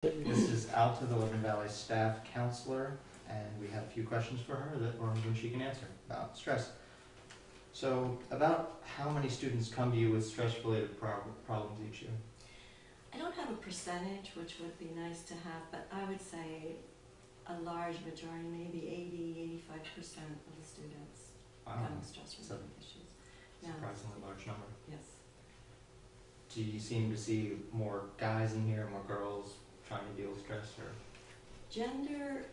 This is Alta, the Women Valley staff counselor, and we have a few questions for her that we're hoping she can answer about stress. So, about how many students come to you with stress-related problems each year? I don't have a percentage, which would be nice to have, but I would say a large majority, maybe 80–85% of the students come with stress-related issues. Surprisingly large number. Yes. Do you seem to see more guys in here, more girls trying to deal with stress, or? Genders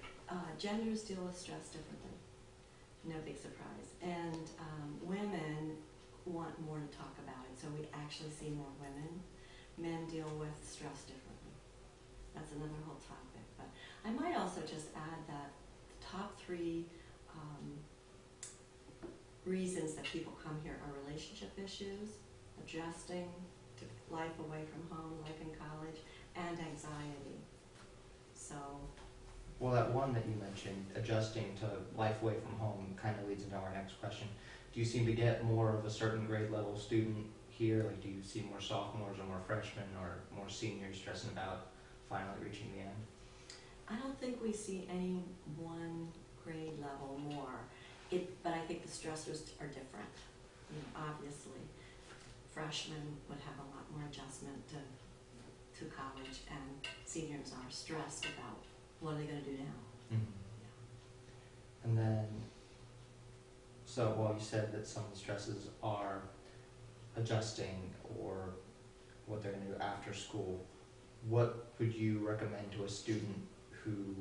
deal with stress differently. No big surprise. And women want more to talk about it, so we actually see more women. Men deal with stress differently. That's another whole topic. But I might also just add that the top 3 reasons that people come here are relationship issues, adjusting to life away from home, life in college, and anxiety. So, well, that one that you mentioned, adjusting to life away from home, kind of leads into our next question. Do you seem to get more of a certain grade level student here? Like, do you see more sophomores or more freshmen or more seniors stressing about finally reaching the end? I don't think we see any one grade level more. But I think the stressors are different. You know, obviously, freshmen would have a lot more adjustment to college, and seniors are stressed about what are they going to do now. Mm-hmm. Yeah. And then, so while you said that some of the stresses are adjusting or what they're going to do after school, what would you recommend to a student who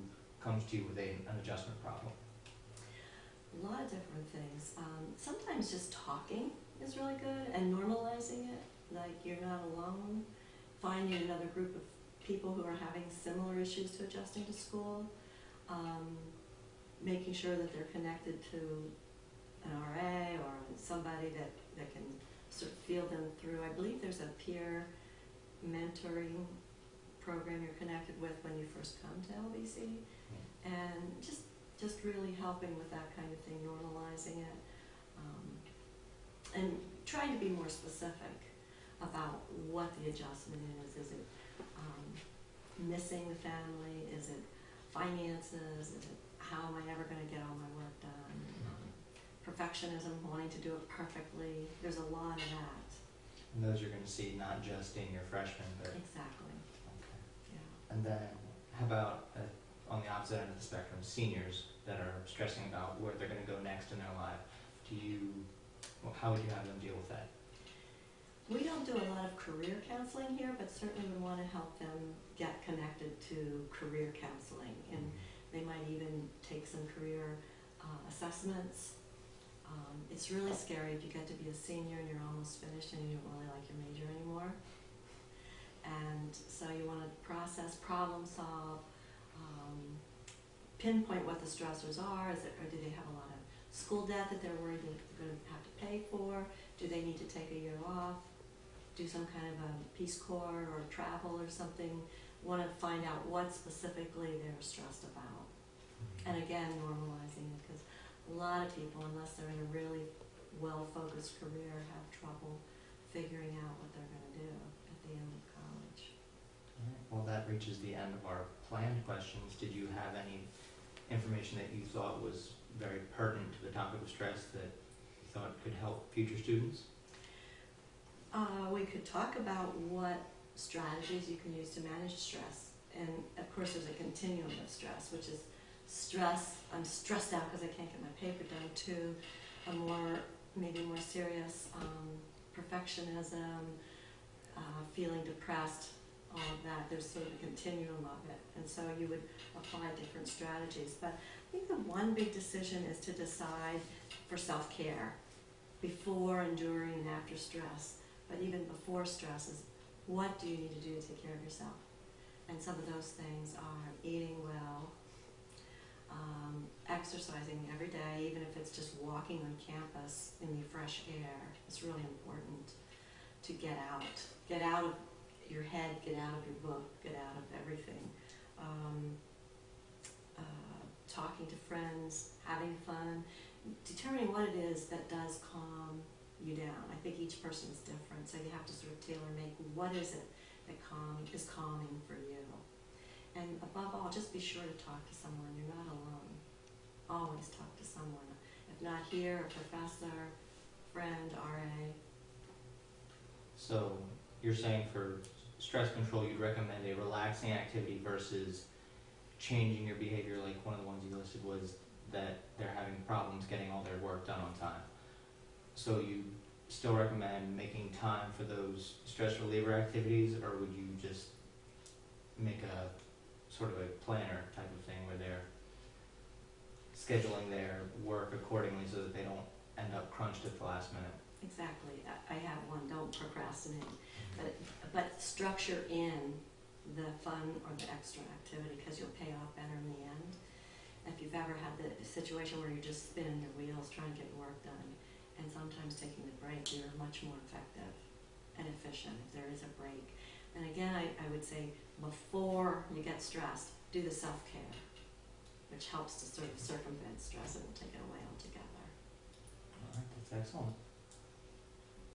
comes to you with an adjustment problem? A lot of different things. Sometimes just talking is really good, and normalizing it, like you're not alone. Finding another group of people who are having similar issues to adjusting to school. Making sure that they're connected to an RA or somebody that can sort of feel them through. I believe there's a peer mentoring program you're connected with when you first come to LVC, and just really helping with that kind of thing, normalizing it, and trying to be more specific about what the adjustment is. Is it missing the family? Is it finances? Is it how am I ever going to get all my work done? Perfectionism, wanting to do it perfectly. There's a lot of that. And those you're going to see not just in your freshmen, but... Exactly. Okay. Yeah. And then how about on the opposite end of the spectrum, seniors that are stressing about where they're going to go next in their life? How would you have them deal with that? We don't do a lot of career counseling here, but certainly we want to help them get connected to career counseling, and they might even take some career assessments. It's really scary if you get to be a senior and you're almost finished and you don't really like your major anymore. And so you want to process, problem solve, pinpoint what the stressors are. Or do they have a lot of school debt that they're worried that they're going to have to pay for? Do they need to take a year off? Do some kind of a Peace Corps or travel or something? Want to find out what specifically they're stressed about. And again, normalizing it, because a lot of people, unless they're in a really well-focused career, have trouble figuring out what they're going to do at the end of college. All right. Well, that reaches the end of our planned questions. Did you have any information that you thought was very pertinent to the topic of stress that you thought could help future students? We could talk about what strategies you can use to manage stress. And of course there's a continuum of stress, which is stress, I'm stressed out because I can't get my paper done, to a maybe more serious perfectionism, feeling depressed, all of that. There's sort of a continuum of it. And so you would apply different strategies. But I think the one big decision is to decide for self-care before and during and after stress. But even before stress is, what do you need to do to take care of yourself? And some of those things are eating well, exercising every day, even if it's just walking on campus in the fresh air. It's really important to get out of your head, get out of your book, get out of everything. Talking to friends, having fun, determining what it is that does calm you down. I think each person is different, so you have to sort of tailor-make what is it that is calming for you. call, just be sure to talk to someone. You're not alone. Always talk to someone. If not here, a professor, friend, RA. So you're saying for stress control, you'd recommend a relaxing activity versus changing your behavior. Like one of the ones you listed was that they're having problems getting all their work done on time. So you still recommend making time for those stress reliever activities, or would you just make a sort of a planner type of thing where they're scheduling their work accordingly so that they don't end up crunched at the last minute? Exactly. I have one. Don't procrastinate, but structure in the fun or the extra activity, because you'll pay off better in the end. If you've ever had the situation where you're just spinning your wheels trying to get work done, and sometimes taking the break, you're much more effective and efficient if there is a break. And again, I would say before you get stressed, do the self-care, which helps to sort of circumvent stress and take it away altogether. All right, that's excellent.